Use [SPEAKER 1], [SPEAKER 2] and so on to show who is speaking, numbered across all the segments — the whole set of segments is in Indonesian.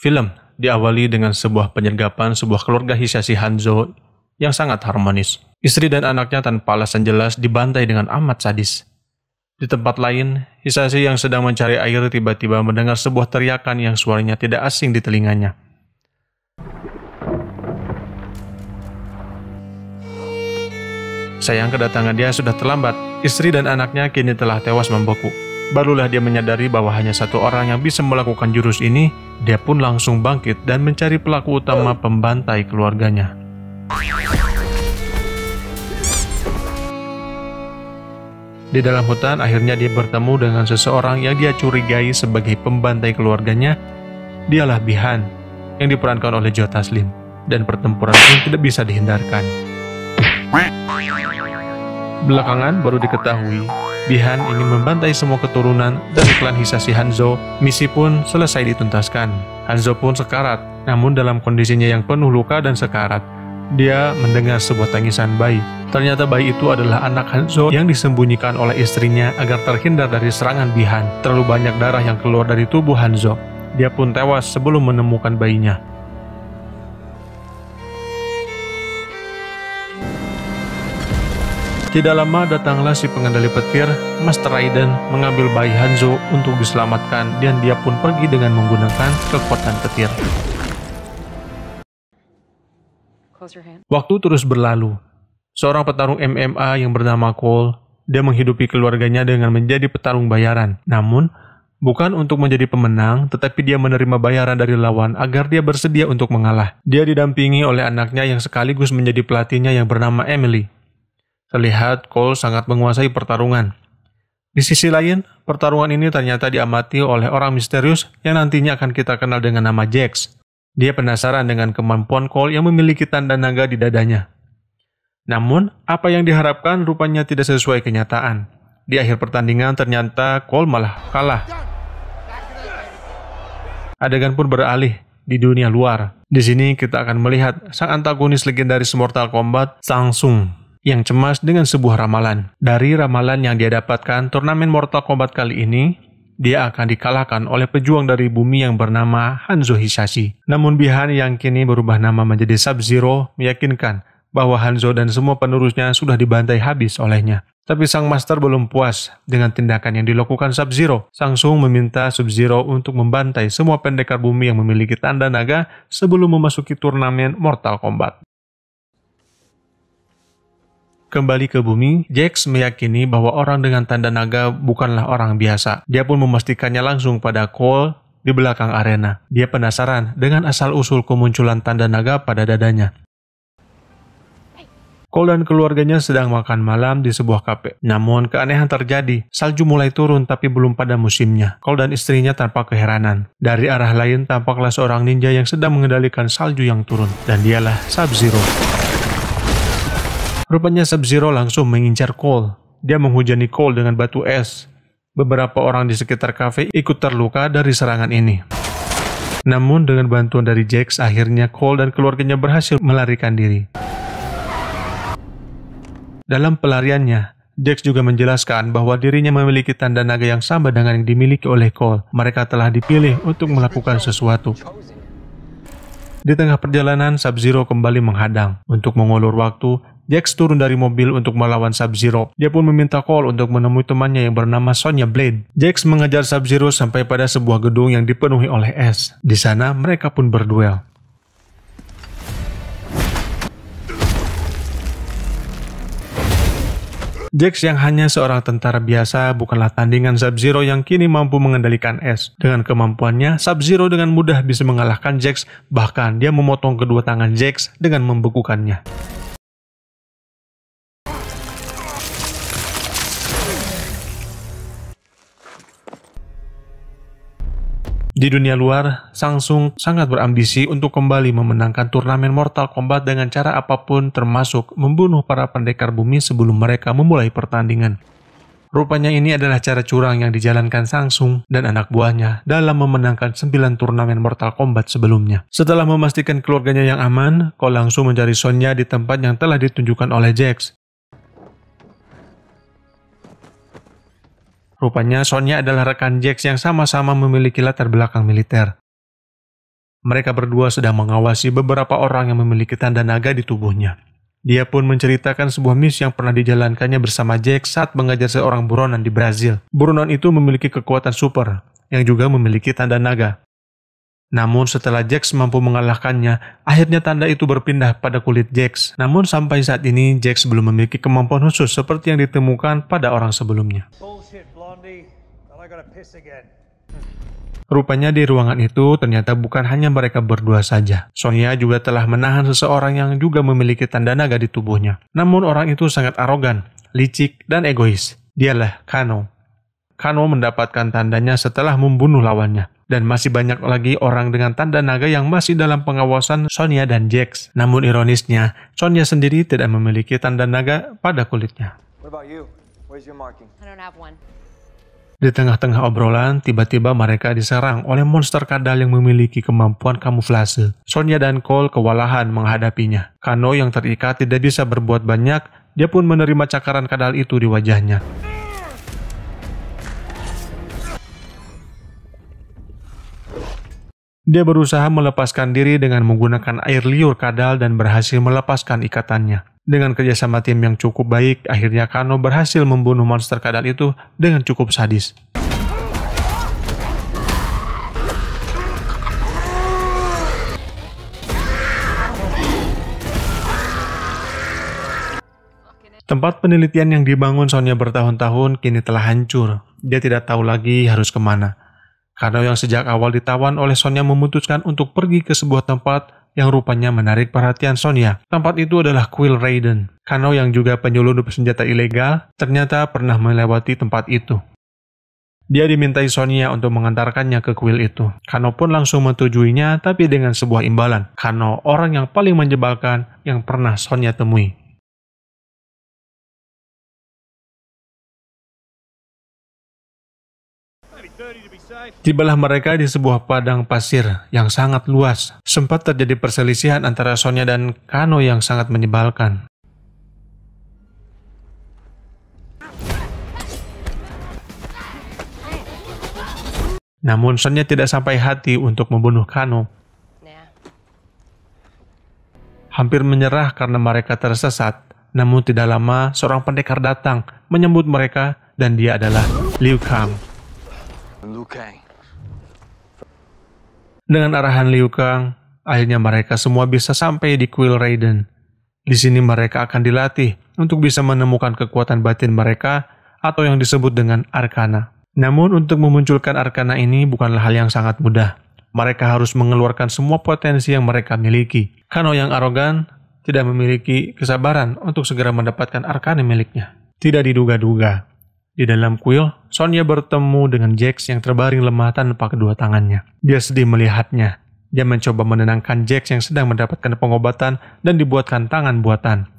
[SPEAKER 1] Film diawali dengan sebuah penyergapan sebuah keluarga Hisashi Hanzo yang sangat harmonis. Istri dan anaknya tanpa alasan jelas dibantai dengan amat sadis. Di tempat lain, Hisashi yang sedang mencari air tiba-tiba mendengar sebuah teriakan yang suaranya tidak asing di telinganya. Sayang kedatangan dia sudah terlambat. Istri dan anaknya kini telah tewas membeku. Barulah dia menyadari bahwa hanya satu orang yang bisa melakukan jurus ini. Dia pun langsung bangkit dan mencari pelaku utama pembantai keluarganya. Di dalam hutan, akhirnya dia bertemu dengan seseorang yang dia curigai sebagai pembantai keluarganya. Dialah Bi-han, yang diperankan oleh Joe Taslim. Dan pertempuran pun tidak bisa dihindarkan. Belakangan baru diketahui, Bi-han ingin membantai semua keturunan dari klan Hisashi Hanzo. Misi pun selesai dituntaskan. Hanzo pun sekarat, namun dalam kondisinya yang penuh luka dan sekarat, dia mendengar sebuah tangisan bayi. Ternyata bayi itu adalah anak Hanzo yang disembunyikan oleh istrinya agar terhindar dari serangan Bi-han. Terlalu banyak darah yang keluar dari tubuh Hanzo. Dia pun tewas sebelum menemukan bayinya. Tidak lama datanglah si pengendali petir, Master Raiden, mengambil bayi Hanzo untuk diselamatkan dan dia pun pergi dengan menggunakan kekuatan petir. Waktu terus berlalu. Seorang petarung MMA yang bernama Cole, dia menghidupi keluarganya dengan menjadi petarung bayaran. Namun, bukan untuk menjadi pemenang, tetapi dia menerima bayaran dari lawan agar dia bersedia untuk mengalah. Dia didampingi oleh anaknya yang sekaligus menjadi pelatihnya yang bernama Emily. Terlihat Cole sangat menguasai pertarungan. Di sisi lain, pertarungan ini ternyata diamati oleh orang misterius yang nantinya akan kita kenal dengan nama Jax. Dia penasaran dengan kemampuan Cole yang memiliki tanda naga di dadanya. Namun, apa yang diharapkan rupanya tidak sesuai kenyataan. Di akhir pertandingan ternyata Cole malah kalah. Adegan pun beralih di dunia luar. Di sini kita akan melihat sang antagonis legendaris Mortal Kombat, Shang Tsung, yang cemas dengan sebuah ramalan. Dari ramalan yang dia dapatkan, turnamen Mortal Kombat kali ini, dia akan dikalahkan oleh pejuang dari bumi yang bernama Hanzo Hisashi. Namun Bi-han yang kini berubah nama menjadi Sub-Zero meyakinkan bahwa Hanzo dan semua penerusnya sudah dibantai habis olehnya. Tapi sang master belum puas dengan tindakan yang dilakukan Sub-Zero. Shang Tsung meminta Sub-Zero untuk membantai semua pendekar bumi yang memiliki tanda naga sebelum memasuki turnamen Mortal Kombat. Kembali ke bumi, Jax meyakini bahwa orang dengan tanda naga bukanlah orang biasa. Dia pun memastikannya langsung pada Cole di belakang arena. Dia penasaran dengan asal-usul kemunculan tanda naga pada dadanya. Cole dan keluarganya sedang makan malam di sebuah kafe. Namun keanehan terjadi. Salju mulai turun tapi belum pada musimnya. Cole dan istrinya tanpa keheranan. Dari arah lain tampaklah seorang ninja yang sedang mengendalikan salju yang turun. Dan dialah Sub-Zero. Rupanya Sub-Zero langsung mengincar Cole. Dia menghujani Cole dengan batu es. Beberapa orang di sekitar kafe ikut terluka dari serangan ini. Namun dengan bantuan dari Jax, akhirnya Cole dan keluarganya berhasil melarikan diri. Dalam pelariannya, Jax juga menjelaskan bahwa dirinya memiliki tanda naga yang sama dengan yang dimiliki oleh Cole. Mereka telah dipilih untuk melakukan sesuatu. Di tengah perjalanan, Sub-Zero kembali menghadang. Untuk mengulur waktu, Jax turun dari mobil untuk melawan Sub-Zero. Dia pun meminta Cole untuk menemui temannya yang bernama Sonya Blade. Jax mengejar Sub-Zero sampai pada sebuah gedung yang dipenuhi oleh es. Di sana, mereka pun berduel. Jax yang hanya seorang tentara biasa bukanlah tandingan Sub-Zero yang kini mampu mengendalikan es. Dengan kemampuannya, Sub-Zero dengan mudah bisa mengalahkan Jax, bahkan dia memotong kedua tangan Jax dengan membekukannya. Di dunia luar, Shang Tsung sangat berambisi untuk kembali memenangkan turnamen Mortal Kombat dengan cara apapun termasuk membunuh para pendekar bumi sebelum mereka memulai pertandingan. Rupanya ini adalah cara curang yang dijalankan Shang Tsung dan anak buahnya dalam memenangkan 9 turnamen Mortal Kombat sebelumnya. Setelah memastikan keluarganya yang aman, Cole langsung mencari Sonya di tempat yang telah ditunjukkan oleh Jax. Rupanya Sonya adalah rekan Jax yang sama-sama memiliki latar belakang militer. Mereka berdua sedang mengawasi beberapa orang yang memiliki tanda naga di tubuhnya. Dia pun menceritakan sebuah misi yang pernah dijalankannya bersama Jack saat mengajar seorang buronan di Brazil. Buronan itu memiliki kekuatan super, yang juga memiliki tanda naga. Namun setelah Jax mampu mengalahkannya, akhirnya tanda itu berpindah pada kulit Jax. Namun sampai saat ini, Jax belum memiliki kemampuan khusus seperti yang ditemukan pada orang sebelumnya. Rupanya di ruangan itu ternyata bukan hanya mereka berdua saja. Sonya juga telah menahan seseorang yang juga memiliki tanda naga di tubuhnya. Namun orang itu sangat arogan, licik, dan egois. Dialah Kano. Kano mendapatkan tandanya setelah membunuh lawannya. Dan masih banyak lagi orang dengan tanda naga yang masih dalam pengawasan Sonya dan Jax. Namun ironisnya, Sonya sendiri tidak memiliki tanda naga pada kulitnya. Di tengah-tengah obrolan, tiba-tiba mereka diserang oleh monster kadal yang memiliki kemampuan kamuflase. Sonya dan Cole kewalahan menghadapinya. Kano yang terikat tidak bisa berbuat banyak, dia pun menerima cakaran kadal itu di wajahnya. Dia berusaha melepaskan diri dengan menggunakan air liur kadal dan berhasil melepaskan ikatannya. Dengan kerjasama tim yang cukup baik, akhirnya Kano berhasil membunuh monster kadal itu dengan cukup sadis. Tempat penelitian yang dibangun Sonya bertahun-tahun kini telah hancur. Dia tidak tahu lagi harus kemana. Kano yang sejak awal ditawan oleh Sonya memutuskan untuk pergi ke sebuah tempat yang rupanya menarik perhatian Sonya. Tempat itu adalah Kuil Raiden. Kano yang juga penyelundup senjata ilegal ternyata pernah melewati tempat itu. Dia dimintai Sonya untuk mengantarkannya ke kuil itu. Kano pun langsung menyetujui-nya, tapi dengan sebuah imbalan. Kano orang yang paling menyebalkan yang pernah Sonya temui. Tibalah mereka di sebuah padang pasir yang sangat luas. Sempat terjadi perselisihan antara Sonya dan Kano yang sangat menyebalkan. Namun Sonya tidak sampai hati untuk membunuh Kano. Hampir menyerah karena mereka tersesat. Namun tidak lama seorang pendekar datang menyambut mereka dan dia adalah Liu Kang. Dengan arahan Liu Kang, akhirnya mereka semua bisa sampai di Kuil Raiden. Di sini mereka akan dilatih untuk bisa menemukan kekuatan batin mereka atau yang disebut dengan Arkana. Namun untuk memunculkan Arkana ini bukanlah hal yang sangat mudah. Mereka harus mengeluarkan semua potensi yang mereka miliki. Kano yang arogan tidak memiliki kesabaran untuk segera mendapatkan Arkana miliknya. Tidak diduga-duga. Di dalam kuil, Sonya bertemu dengan Jax yang terbaring lemah tanpa kedua tangannya. Dia sedih melihatnya. Dia mencoba menenangkan Jax yang sedang mendapatkan pengobatan dan dibuatkan tangan buatan.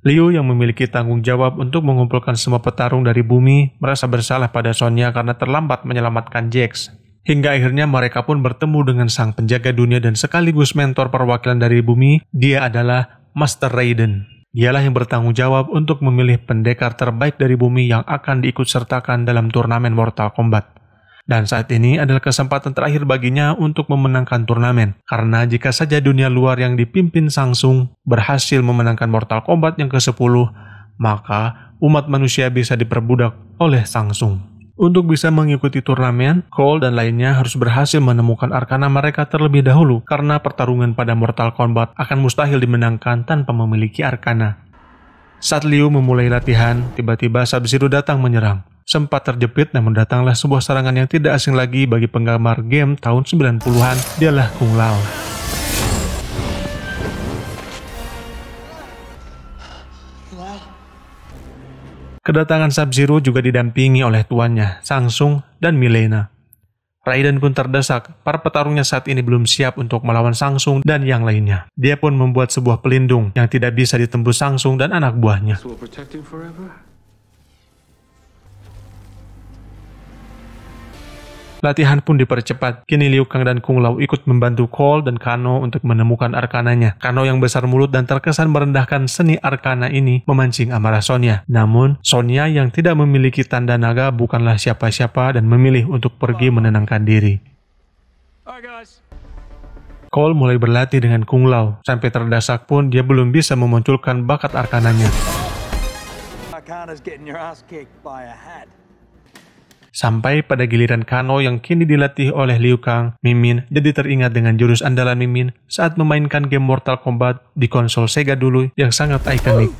[SPEAKER 1] Liu yang memiliki tanggung jawab untuk mengumpulkan semua petarung dari bumi merasa bersalah pada Sonya karena terlambat menyelamatkan Jax. Hingga akhirnya mereka pun bertemu dengan sang penjaga dunia dan sekaligus mentor perwakilan dari bumi. Dia adalah Master Raiden. Dialah yang bertanggung jawab untuk memilih pendekar terbaik dari bumi yang akan diikutsertakan dalam turnamen Mortal Kombat. Dan saat ini adalah kesempatan terakhir baginya untuk memenangkan turnamen. Karena jika saja dunia luar yang dipimpin Samsung berhasil memenangkan Mortal Kombat yang ke-10, maka umat manusia bisa diperbudak oleh Samsung. Untuk bisa mengikuti turnamen, Cole dan lainnya harus berhasil menemukan Arkana mereka terlebih dahulu karena pertarungan pada Mortal Kombat akan mustahil dimenangkan tanpa memiliki Arkana. Saat Liu memulai latihan, tiba-tiba Sub-Zero datang menyerang. Sempat terjepit namun datanglah sebuah serangan yang tidak asing lagi bagi penggemar game tahun 90-an, dialah Kung Lao. Kedatangan Sub-Zero juga didampingi oleh tuannya, Samsung dan Milena. Raiden pun terdesak, para petarungnya saat ini belum siap untuk melawan Samsung dan yang lainnya. Dia pun membuat sebuah pelindung yang tidak bisa ditembus Samsung dan anak buahnya. Latihan pun dipercepat. Kini Liu Kang dan Kung Lao ikut membantu Cole dan Kano untuk menemukan Arkananya. Kano yang besar mulut dan terkesan merendahkan seni Arkana ini memancing amarah Sonya. Namun, Sonya yang tidak memiliki tanda naga bukanlah siapa-siapa dan memilih untuk pergi menenangkan diri. Cole mulai berlatih dengan Kung Lao. Sampai terdesak pun dia belum bisa memunculkan bakat arkananya. Sampai pada giliran Kano yang kini dilatih oleh Liu Kang, Min jadi teringat dengan jurus andalan Min saat memainkan game Mortal Kombat di konsol Sega dulu yang sangat ikonik.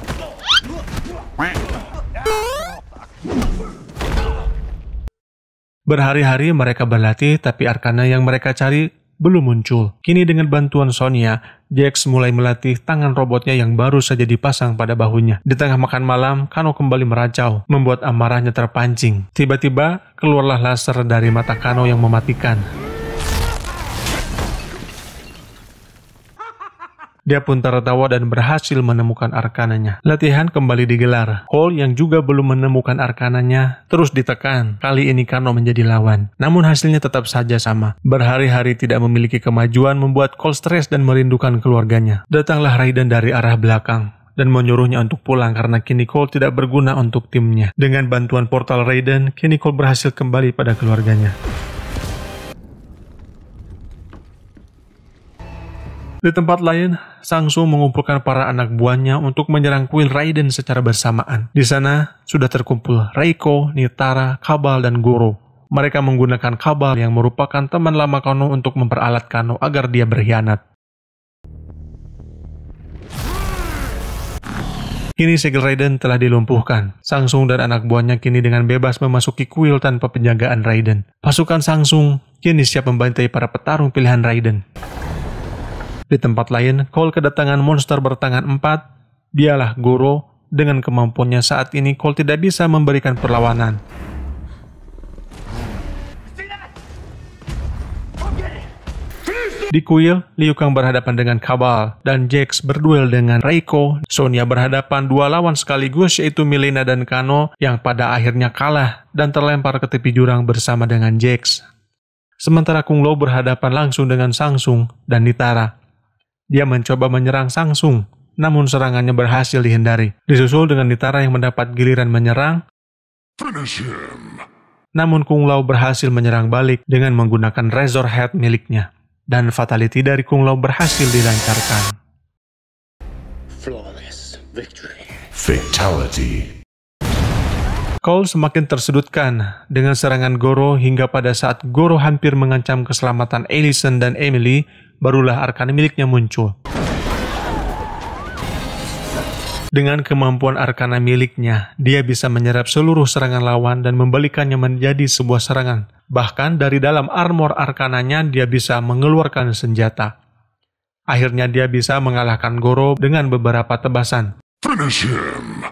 [SPEAKER 1] Berhari-hari mereka berlatih, tapi arkana yang mereka cari belum muncul. Kini dengan bantuan Sonya, Jax mulai melatih tangan robotnya yang baru saja dipasang pada bahunya. Di tengah makan malam, Kano kembali meracau, membuat amarahnya terpancing. Tiba-tiba, keluarlah laser dari mata Kano yang mematikan. Dia pun tertawa dan berhasil menemukan arkananya. Latihan kembali digelar. Cole yang juga belum menemukan arkananya terus ditekan. Kali ini Kano menjadi lawan. Namun hasilnya tetap saja sama. Berhari-hari tidak memiliki kemajuan membuat Cole stres dan merindukan keluarganya. Datanglah Raiden dari arah belakang dan menyuruhnya untuk pulang karena kini Cole tidak berguna untuk timnya. Dengan bantuan portal Raiden, kini Cole berhasil kembali pada keluarganya. Di tempat lain, Shang Tsung mengumpulkan para anak buahnya untuk menyerang kuil Raiden secara bersamaan. Di sana, sudah terkumpul Reiko, Nitara, Kabal, dan Goro. Mereka menggunakan Kabal yang merupakan teman lama Kano untuk memperalat Kano agar dia berkhianat. Kini segel Raiden telah dilumpuhkan. Shang Tsung dan anak buahnya kini dengan bebas memasuki kuil tanpa penjagaan Raiden. Pasukan Shang Tsung kini siap membantai para petarung pilihan Raiden. Di tempat lain, Cole kedatangan monster bertangan 4. Dialah Goro. Dengan kemampuannya saat ini, Cole tidak bisa memberikan perlawanan. Di kuil, Liu Kang berhadapan dengan Kabal, dan Jax berduel dengan Reiko. Sonya berhadapan dua lawan sekaligus, yaitu Mileena dan Kano, yang pada akhirnya kalah dan terlempar ke tepi jurang bersama dengan Jax. Sementara Kung Lao berhadapan langsung dengan Shang Tsung dan Nitara. Dia mencoba menyerang Shang Tsung, namun serangannya berhasil dihindari. Disusul dengan Nitara yang mendapat giliran menyerang. Namun Kung Lao berhasil menyerang balik dengan menggunakan Razor Head miliknya. Dan fatality dari Kung Lao berhasil dilancarkan.
[SPEAKER 2] Flawless victory.
[SPEAKER 3] Fatality.
[SPEAKER 1] Cole semakin tersudutkan dengan serangan Goro hingga pada saat Goro hampir mengancam keselamatan Allison dan Emily, barulah arkana miliknya muncul. Dengan kemampuan arkana miliknya, dia bisa menyerap seluruh serangan lawan dan membalikannya menjadi sebuah serangan. Bahkan dari dalam armor arkananya dia bisa mengeluarkan senjata. Akhirnya dia bisa mengalahkan Goro dengan beberapa tebasan.
[SPEAKER 3] Finish him.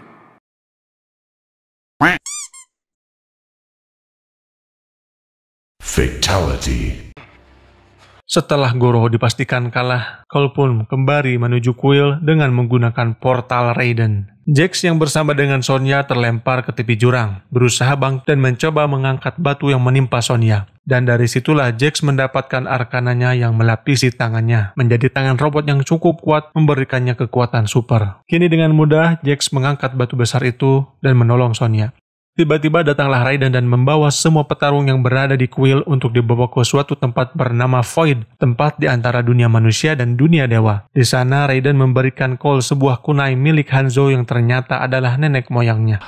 [SPEAKER 3] Fatality.
[SPEAKER 1] Setelah Goro dipastikan kalah, Cole pun kembali menuju kuil dengan menggunakan portal Raiden. Jax yang bersama dengan Sonya terlempar ke tepi jurang, berusaha bangkit dan mencoba mengangkat batu yang menimpa Sonya. Dan dari situlah Jax mendapatkan arkananya yang melapisi tangannya, menjadi tangan robot yang cukup kuat memberikannya kekuatan super. Kini dengan mudah Jax mengangkat batu besar itu dan menolong Sonya. Tiba-tiba datanglah Raiden dan membawa semua petarung yang berada di kuil untuk dibawa ke suatu tempat bernama Void, tempat di antara dunia manusia dan dunia dewa. Di sana Raiden memberikan Cole sebuah kunai milik Hanzo yang ternyata adalah nenek moyangnya.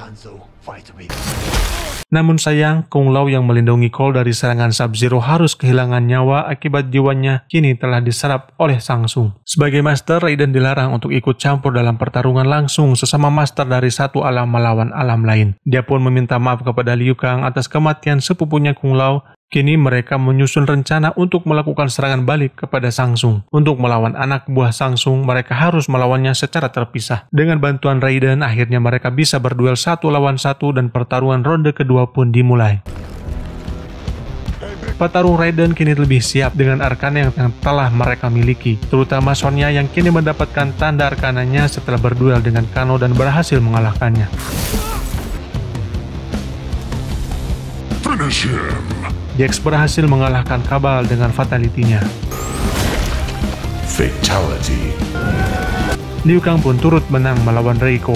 [SPEAKER 1] Namun sayang, Kung Lao yang melindungi Cole dari serangan Sub-Zero harus kehilangan nyawa akibat jiwanya kini telah diserap oleh Shang Tsung. Sebagai master, Raiden dilarang untuk ikut campur dalam pertarungan langsung sesama master dari satu alam melawan alam lain. Dia pun meminta maaf kepada Liu Kang atas kematian sepupunya Kung Lao. Kini mereka menyusun rencana untuk melakukan serangan balik kepada Shang Tsung. Untuk melawan anak buah Shang Tsung, mereka harus melawannya secara terpisah. Dengan bantuan Raiden, akhirnya mereka bisa berduel 1 lawan 1 dan pertarungan ronde kedua pun dimulai. Petarung Raiden kini lebih siap dengan arkana yang telah mereka miliki, terutama Sonya yang kini mendapatkan tanda arkananya setelah berduel dengan Kano dan berhasil mengalahkannya.
[SPEAKER 3] Finish him.
[SPEAKER 1] Jax berhasil mengalahkan Kabal dengan fatality-nya.
[SPEAKER 3] Fatality.
[SPEAKER 1] Liu Kang pun turut menang melawan Reiko.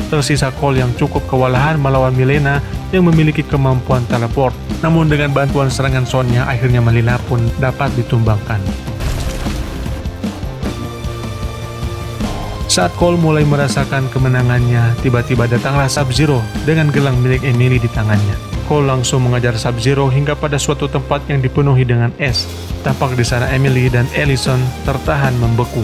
[SPEAKER 1] Tersisa Cole yang cukup kewalahan melawan Mileena yang memiliki kemampuan teleport. Namun dengan bantuan serangan Sonya, akhirnya Mileena pun dapat ditumbangkan. Saat Cole mulai merasakan kemenangannya, tiba-tiba datanglah Sub-Zero dengan gelang milik Emily di tangannya. Cole langsung mengajar Sub-Zero hingga pada suatu tempat yang dipenuhi dengan es. Tampak di sana Emily dan Allison tertahan membeku.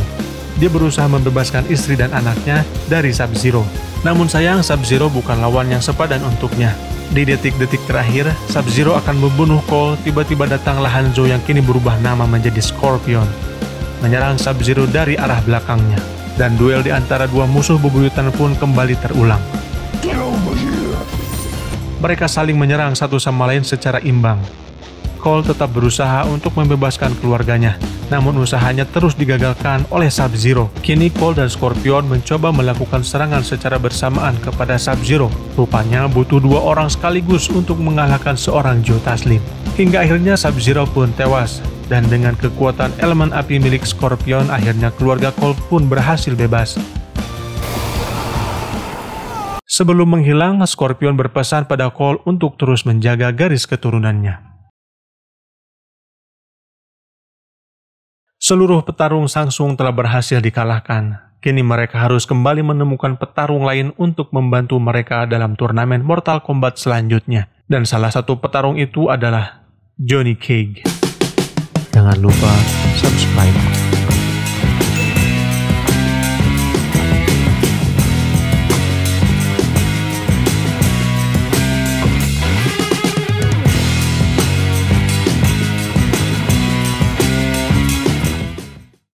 [SPEAKER 1] Dia berusaha membebaskan istri dan anaknya dari Sub-Zero. Namun sayang, Sub-Zero bukan lawan yang sepadan untuknya. Di detik-detik terakhir, Sub-Zero akan membunuh Cole, tiba-tiba datanglah Hanzo yang kini berubah nama menjadi Scorpion, menyerang Sub-Zero dari arah belakangnya. Dan duel di antara dua musuh bebuyutan pun kembali terulang. Mereka saling menyerang satu sama lain secara imbang. Cole tetap berusaha untuk membebaskan keluarganya, namun usahanya terus digagalkan oleh Sub-Zero. Kini Cole dan Scorpion mencoba melakukan serangan secara bersamaan kepada Sub-Zero. Rupanya butuh dua orang sekaligus untuk mengalahkan seorang Joe Taslim. Hingga akhirnya Sub-Zero pun tewas, dan dengan kekuatan elemen api milik Scorpion, akhirnya keluarga Cole pun berhasil bebas. Sebelum menghilang, Scorpion berpesan pada Cole untuk terus menjaga garis keturunannya. Seluruh petarung Shang telah berhasil dikalahkan. Kini mereka harus kembali menemukan petarung lain untuk membantu mereka dalam turnamen Mortal Kombat selanjutnya. Dan salah satu petarung itu adalah Johnny Cage. Jangan lupa subscribe.